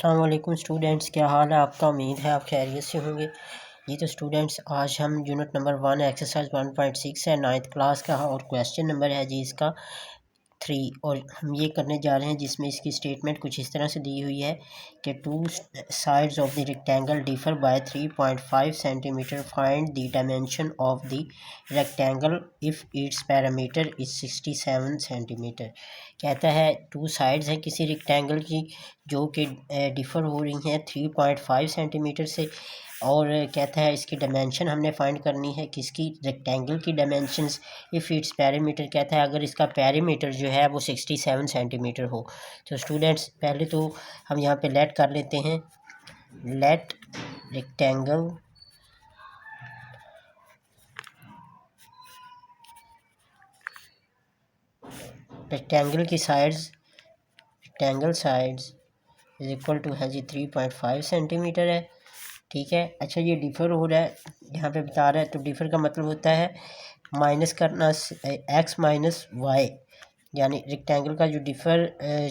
अस्सलाम वालेकुम स्टूडेंट्स, क्या हाल है आपका। उम्मीद है आप खैरियत से होंगे। जी तो स्टूडेंट्स, आज हम यूनिट नंबर 1 एक्सरसाइज 1.6 है 9th क्लास का, और क्वेश्चन नंबर है जी इसका 3। और हम ये करने जा रहे हैं जिसमें इसकी स्टेटमेंट कुछ इस तरह से दी हुई है कि two sides of the rectangle differ by 3.5 centimetre, find the dimension of the rectangle if it's parameter is 67 centimetre. कहता है टू साइड्स हैं किसी रेक्टेंगल की जो कि डिफ़र हो रही हैं 3.5 सेंटीमीटर से, और कहता है इसकी डायमेंशन हमने फाइंड करनी है, किसकी, रेक्टेंगल की डायमेंशंस इफ़ इट्स पैरामीटर, कहता है अगर इसका पैरामीटर जो है वो 67 सेंटीमीटर हो। तो स्टूडेंट्स पहले तो हम यहाँ पे लेट कर लेते हैं, लेट रेक्टेंगल की rectangle sides is equal to है जी 3.5 सेंटीमीटर है। ठीक है। अच्छा, ये डिफ़र हो रहा है, यहाँ पे बता रहा है, तो डिफ़र का मतलब होता है माइनस करना एक्स माइनस वाई, यानी रेक्टेंगल का जो डिफ़र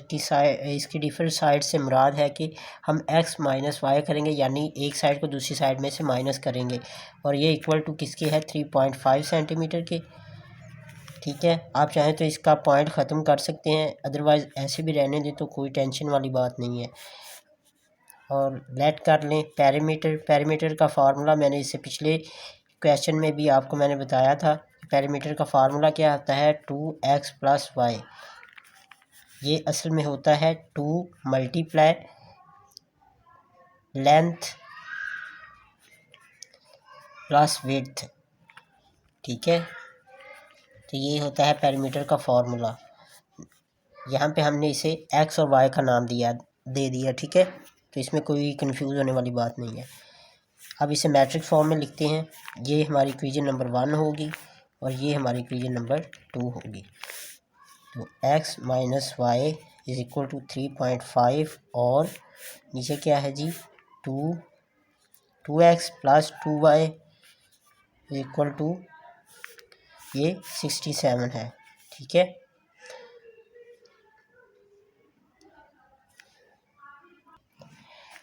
की साइड, इसकी डिफ़र साइड से मुराद है कि हम एक्स माइनस वाई करेंगे, यानी एक साइड को दूसरी साइड में से माइनस करेंगे, और ये इक्वल टू किसके है, 3.5 सेंटीमीटर के। ठीक है। आप चाहें तो इसका पॉइंट ख़त्म कर सकते हैं, अदरवाइज़ ऐसे भी रहने दें तो कोई टेंशन वाली बात नहीं है। और लेट कर लें पैरामीटर का फार्मूला मैंने इससे पिछले क्वेश्चन में भी आपको मैंने बताया था। पैरामीटर का फार्मूला क्या होता है, 2x प्लस वाई। ये असल में होता है 2 मल्टीप्लाई लेंथ प्लस विड्थ। ठीक है। तो ये होता है पैरामीटर का फार्मूला। यहाँ पे हमने इसे x और y का नाम दे दिया। ठीक है। तो इसमें कोई कंफ्यूज होने वाली बात नहीं है। अब इसे मैट्रिक्स फॉर्म में लिखते हैं। ये हमारी इक्वेशन नंबर 1 होगी और ये हमारी इक्वेशन नंबर 2 होगी। तो x minus y is equal to 3.5, और नीचे क्या है जी, 2x plus 2y is equal to ये 67 है। ठीक है।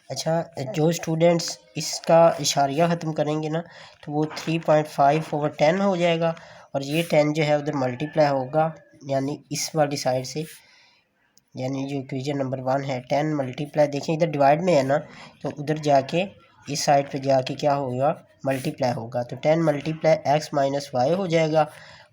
अच्छा, जो स्टूडेंट्स इसका इशारिया ख़त्म करेंगे ना, तो वो 3.5/10 हो जाएगा, और ये 10 जो है उधर मल्टीप्लाई होगा, यानी इस वाली साइड से, यानी जो इक्वेशन नंबर 1 है 10 मल्टीप्लाई, देखें इधर डिवाइड में है ना, तो उधर जाके इस साइड पे जाके क्या होगा, मल्टीप्लाई होगा। तो 10 मल्टीप्लाई एक्स माइनस वाई हो जाएगा,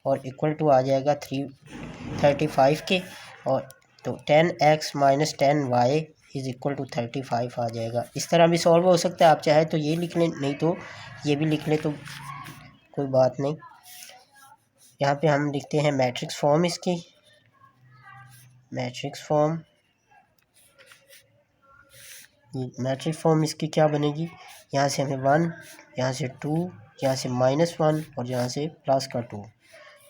और इक्वल टू आ जाएगा 335 के, और तो 10x minus 10y is equal to 35 आ जाएगा। इस तरह भी सॉल्व हो सकता है, आप चाहे तो ये लिख लें, नहीं तो ये भी लिख लें, तो कोई बात नहीं। यहाँ पे हम लिखते हैं मैट्रिक्स फॉर्म इसकी, मैट्रिक्स फॉर्म इसकी क्या बनेगी, यहाँ से हमें 1, यहाँ से 2, यहाँ से -1 और यहाँ से प्लस का 2।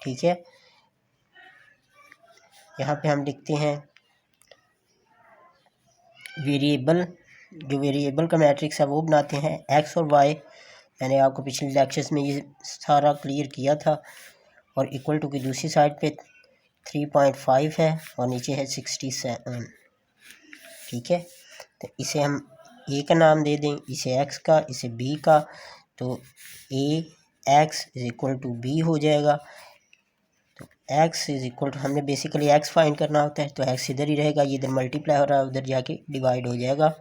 ठीक है। यहाँ पे हम लिखते हैं वेरिएबल, जो वेरिएबल का मैट्रिक्स है वो बनाते हैं एक्स और वाई। मैंने आपको पिछले लेक्चर्स में ये सारा क्लियर किया था। और इक्वल टू की दूसरी साइड पे 3.5 है और नीचे है 67। ठीक है। तो इसे हम ए का नाम दे दें, इसे एक्स का, इसे बी का, तो a x is equal to b हो जाएगा। तो एक्स इज इक्वल टू, हमने बेसिकली एक्स फाइंड करना होता है, तो एक्स इधर ही रहेगा, ये इधर मल्टीप्लाई हो रहा है, उधर जाके डिवाइड हो जाएगा।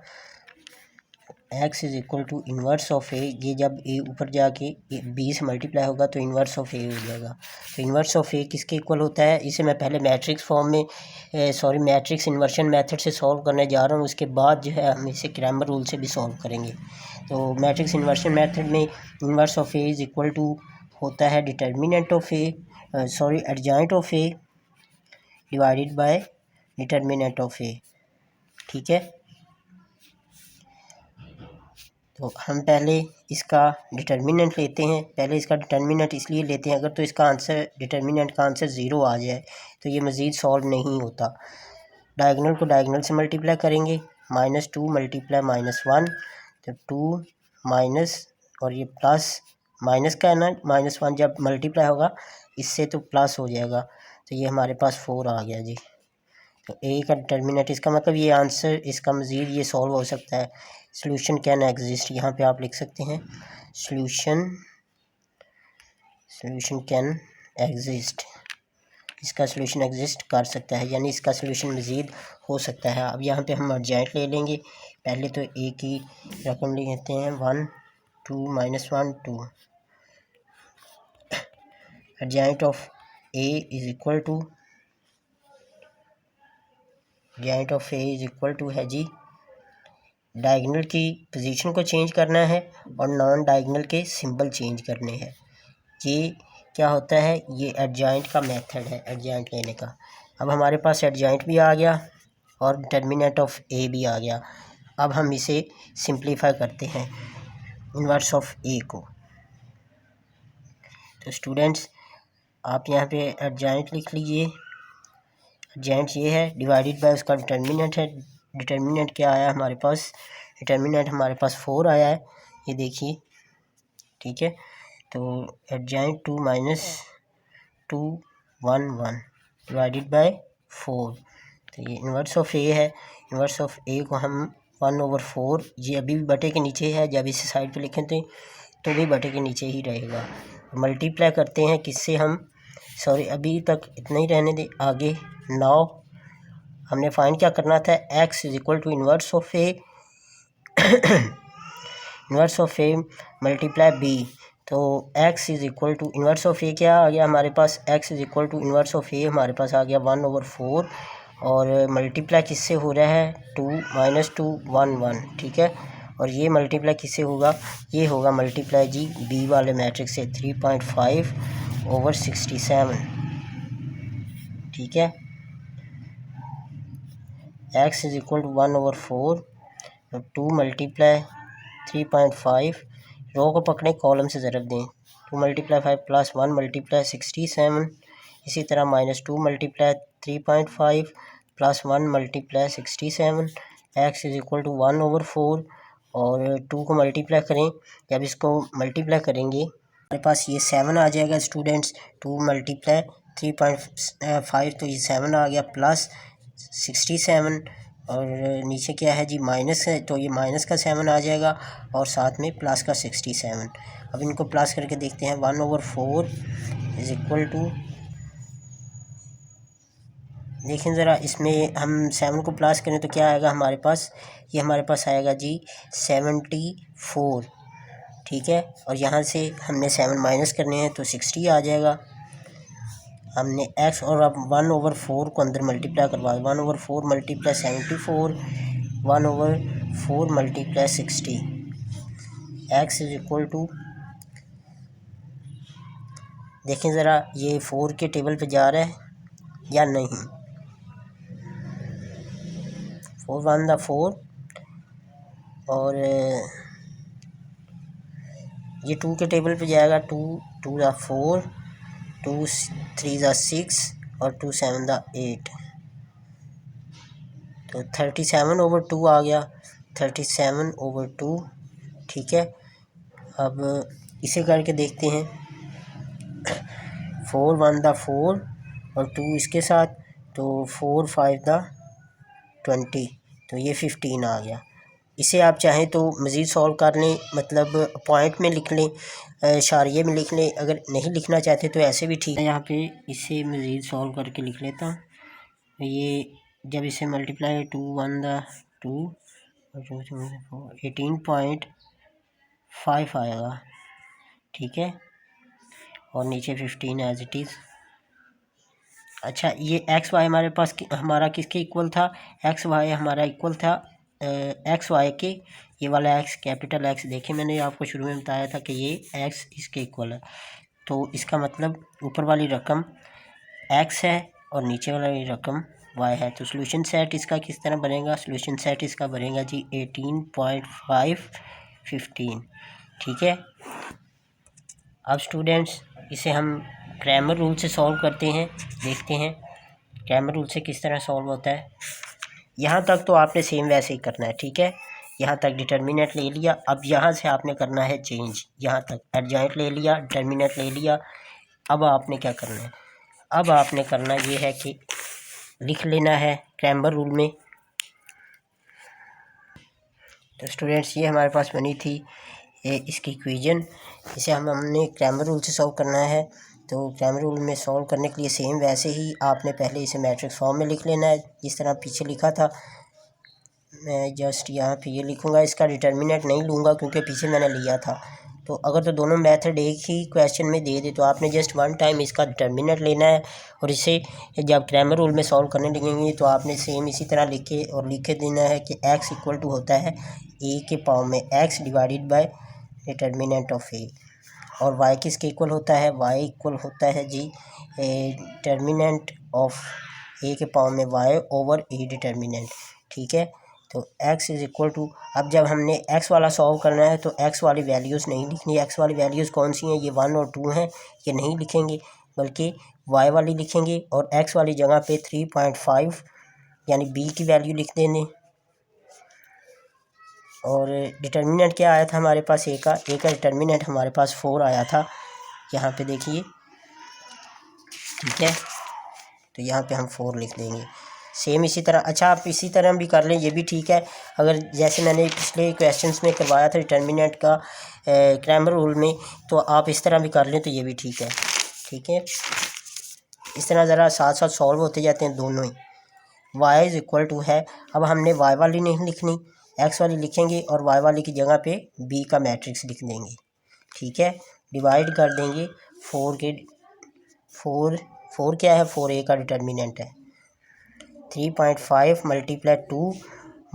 X is equal to inverse of a, ये जब ए ऊपर जाके बी से मल्टीप्लाई होगा तो इन्वर्स ऑफ ए हो जाएगा। तो इन्वर्स ऑफ ए किसके इक्वल होता है, इसे मैं पहले मैट्रिक्स फॉर्म में मैट्रिक्स इन्वर्शन मेथड से सॉल्व करने जा रहा हूँ, उसके बाद जो है हम इसे क्रैमर रूल से भी सॉल्व करेंगे। तो मैट्रिक्स इन्वर्शन मेथड में inverse of a is equal to होता है determinant of a, adjoint of a divided by determinant of a. ठीक है। तो हम पहले इसका डिटर्मिनेंट लेते हैं। पहले इसका डिटर्मिनेंट इसलिए लेते हैं, अगर तो इसका आंसर, डिटर्मिनेंट का आंसर 0 आ जाए तो ये मज़ीद सॉल्व नहीं होता। डायगोनल को डायगोनल से मल्टीप्लाई करेंगे, -2 मल्टीप्लाई -1, तो 2 माइनस, और ये प्लस माइनस का है ना, -1 जब मल्टीप्लाई होगा इससे तो प्लस हो जाएगा, तो ये हमारे पास 4 आ गया जी। तो ए का डिटर्मिनेंट, इसका मतलब ये आंसर, इसका मज़ीद ये सॉल्व हो सकता है। सॉल्यूशन कैन एग्जिस्ट, यहाँ पे आप लिख सकते हैं सॉल्यूशन कैन एग्जिस्ट, इसका सॉल्यूशन एग्जिस्ट कर सकता है, यानी इसका सॉल्यूशन मज़ीद हो सकता है। अब यहाँ पे हम एडजॉइंट ले लेंगे। पहले तो ए की रकम लेते हैं 1 2 -1 2। Adjoint of A is equal to, adjoint of A is equal to है जी, डायगोनल की पोजीशन को चेंज करना है और नॉन डायगोनल के सिंबल चेंज करने हैं। ये क्या होता है, ये एडजॉइंट का मेथड है, एडजॉइंट लेने का। अब हमारे पास एडजॉइंट भी आ गया और डिटर्मिनेंट ऑफ ए भी आ गया। अब हम इसे सिंप्लीफाई करते हैं इन्वर्स ऑफ ए को। तो स्टूडेंट्स आप यहाँ पे एडजॉइंट लिख लीजिए। एडजॉइंट ये है, डिवाइडेड बाय उसका डिटर्मिनेंट है। डिटर्मिनेंट क्या आया हमारे पास, डिटर्मिनेंट हमारे पास 4 आया है, ये देखिए, ठीक है। तो एडजॉइंट 2 -2 1 1 डिवाइडेड बाय 4। तो ये इन्वर्स ऑफ ए है। इन्वर्स ऑफ ए को हम 1/4, ये अभी भी बटे के नीचे है, जब इसे साइड पे लिखें थे तो भी बटे के नीचे ही रहेगा। मल्टीप्लाई करते हैं किससे हम, सॉरी अभी तक इतना ही रहने दे, आगे 9 हमने फाइंड क्या करना था, x is equal to inverse of a, inverse of a multiply b. तो x is equal to inverse of a क्या आ गया हमारे पास, x is equal to inverse of a हमारे पास आ गया 1/4 और मल्टीप्लाई किससे हो रहा है, 2 -2 1 1, ठीक है। और ये मल्टीप्लाई किससे होगा, ये होगा मल्टीप्लाई जी बी वाले मैट्रिक्स से 3.5/67, ठीक है। x is equal to 1/4, 2 multiply 3.5, row को पकड़ें कॉलम से ज़रब दें, 2 × 5 + 1 × 67, इसी तरह -2 × 3.5 + 1 × 67, x इज इक्वल टू 1/4 और 2 को मल्टीप्लाई करें, जब इसको मल्टीप्लाई करेंगे हमारे पास ये 7 आ जाएगा स्टूडेंट्स। 2 × 3.5 तो ये 7 आ गया, प्लस 67 और नीचे क्या है जी माइनस है, तो ये माइनस का 7 आ जाएगा और साथ में प्लस का 67। अब इनको प्लस करके देखते हैं, 1/4 इज इक्वल टू, देखें ज़रा इसमें हम 7 को प्लस करें तो क्या आएगा हमारे पास, ये हमारे पास आएगा जी 74, ठीक है। और यहाँ से हमने 7 माइनस करने हैं तो 60 आ जाएगा। हमने x और अब 1/4 को अंदर मल्टीप्लाई करवा, 1/4 × 74, 1/4 × 60, x इज इक्वल टू, देखें ज़रा ये 4 के टेबल पे जा रहा है या नहीं, 4 1 दा 4 और ये 2 के टेबल पे जाएगा, 2 2 दा 4, 2 3 दा 6 और 2 7 दा 8, तो 37/2 आ गया, 37/2, ठीक है। अब इसे करके देखते हैं, 4 1 दा 4 और 2 इसके साथ, तो 4 5 दा 20, तो ये 15 आ गया। इसे आप चाहें तो मज़ीद सॉल्व कर लें, मतलब पॉइंट में लिख लें, इशारिये में लिख लें, अगर नहीं लिखना चाहते तो ऐसे भी ठीक है। यहाँ पे इसे मज़ीद सॉल्व करके लिख लेता हूँ। ये जब इसे मल्टीप्लाई 2 1 दा 2 और 18.5 आएगा, ठीक है, और नीचे 15 एज इट इज़। अच्छा ये एक्स वाई हमारे पास हमारा किसके इक्वल था, एक्स वाई हमारा इक्वल था एक्स वाई के, ये वाला एक्स कैपिटल एक्स, देखिए मैंने आपको शुरू में बताया था कि ये एक्स इसके इक्वल है, तो इसका मतलब ऊपर वाली रकम एक्स है और नीचे वाली रकम वाई है। तो सॉल्यूशन सेट इसका किस तरह बनेगा, सॉल्यूशन सेट इसका बनेगा जी 18.5 15, ठीक है। अब स्टूडेंट्स इसे हम क्रैमर रूल से सॉल्व करते हैं, देखते हैं क्रैमर रूल से किस तरह सॉल्व होता है। यहाँ तक तो आपने सेम वैसे ही करना है, ठीक है, यहाँ तक डिटर्मिनेंट ले लिया। अब यहाँ से आपने करना है चेंज, यहाँ तक एडजॉइंट ले लिया, डिटर्मिनेंट ले लिया। अब आपने क्या करना है, अब आपने करना ये है कि लिख लेना है क्रैमर रूल में। तो स्टूडेंट्स ये हमारे पास बनी थी इसकी इक्वेशन, इसे हमने क्रैमर रूल से सॉल्व करना है। तो क्रैमर रूल में सॉल्व करने के लिए सेम वैसे ही आपने पहले इसे मैट्रिक्स फॉर्म में लिख लेना है जिस तरह पीछे लिखा था। मैं जस्ट यहाँ पे ये लिखूँगा, इसका डिटर्मिनेंट नहीं लूँगा क्योंकि पीछे मैंने लिया था। तो अगर तो दोनों मेथड एक ही क्वेश्चन में दे दे तो आपने जस्ट वन टाइम इसका डिटर्मिनेंट लेना है और इसे जब क्रैमर रूल में सॉल्व करने लगेंगे तो आपने सेम इसी तरह लिखे देना है कि x इक्वल टू होता है a के पावर में x divided by determinant of a, और y किसके इक्वल होता है, y इक्वल होता है जी डिटर्मिनेंट ऑफ a के पावर में y ओवर a डिटर्मिनेंट। ठीक है, तो x इज़ इक्वल टू, अब जब हमने x वाला सॉल्व करना है तो x वाली वैल्यूज़ नहीं लिखनी। x वाली वैल्यूज़ कौन सी हैं, ये 1 और 2 हैं, ये नहीं लिखेंगे बल्कि y वाली लिखेंगे और x वाली जगह पे 3.5 यानी b की वैल्यू लिख देने। और डिटर्मिनेंट क्या आया था हमारे पास, a का डिटर्मिनेंट हमारे पास 4 आया था, यहाँ पे देखिए। ठीक है, तो यहाँ पे हम 4 लिख देंगे सेम इसी तरह। अच्छा, आप इसी तरह भी कर लें, ये भी ठीक है। अगर जैसे मैंने पिछले क्वेश्चंस में करवाया था डिटर्मिनेंट का क्रैमर रूल में, तो आप इस तरह भी कर लें तो ये भी ठीक है। ठीक है, इस तरह ज़रा साथ साथ सॉल्व होते जाते हैं दोनों ही। y इज़ इक्वल टू है, अब हमने y वाली नहीं लिखनी, x वाली लिखेंगे और y वाली की जगह पे b का मैट्रिक्स लिख देंगे। ठीक है, डिवाइड कर देंगे 4 क्या है, 4a का डिटर्मिनेंट है। 3.5 multiply 2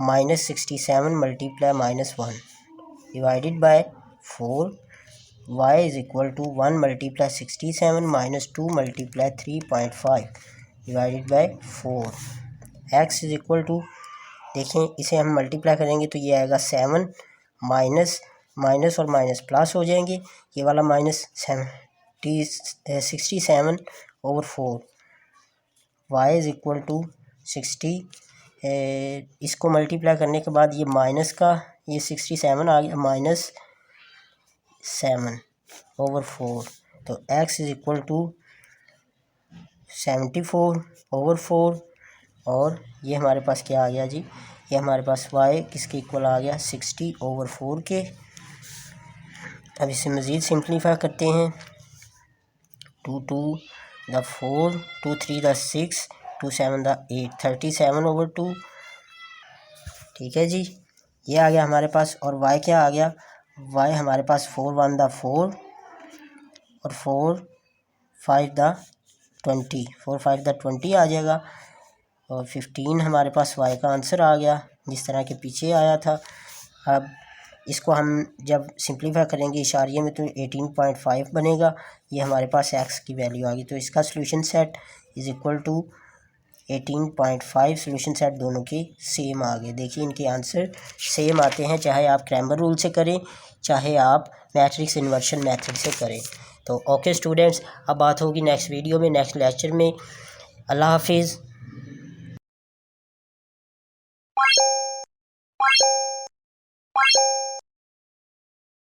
minus 67 multiply -1 divided by 4। y is equal to 1 multiply 67 minus 2 multiply 3.5 divided by 4। x is equal to, देखें इसे हम मल्टीप्लाई करेंगे तो ये आएगा 7 माइनस और माइनस प्लस हो जाएंगे, ये वाला minus 67 over 4। y is equal to 60, इसको मल्टीप्लाई करने के बाद ये माइनस का ये 67 आ गया -7 ओवर 4। तो x is equal to 74 over 4, और ये हमारे पास क्या आ गया जी, ये हमारे पास y किसके इक्वल आ गया 60 ओवर 4 के। अब इसे मज़ीद सिंप्लीफाई करते हैं, 2 2 द 4, 2 3 द 6, 2 7 द 8, 37 ओवर 2। ठीक है जी, ये आ गया हमारे पास। और y क्या आ गया, y हमारे पास 4 1 द 4 और 4 5 द 20, 4 5 द 20 आ जाएगा, और 15 हमारे पास y का आंसर आ गया जिस तरह के पीछे आया था। अब इसको हम जब सिंप्लीफाई करेंगे इशारिये में तो 18.5 बनेगा, ये हमारे पास x की वैल्यू आ गई। तो इसका solution set is equal to 18.5, solution set दोनों के सेम आ गए। देखिए इनके आंसर सेम आते हैं, चाहे आप क्रैमर रूल से करें चाहे आप मैट्रिक्स इन्वर्शन मेथड से करें। तो ओके स्टूडेंट्स, अब बात होगी नेक्स्ट वीडियो में, नेक्स्ट लेक्चर में। अल्लाह हाफिज़।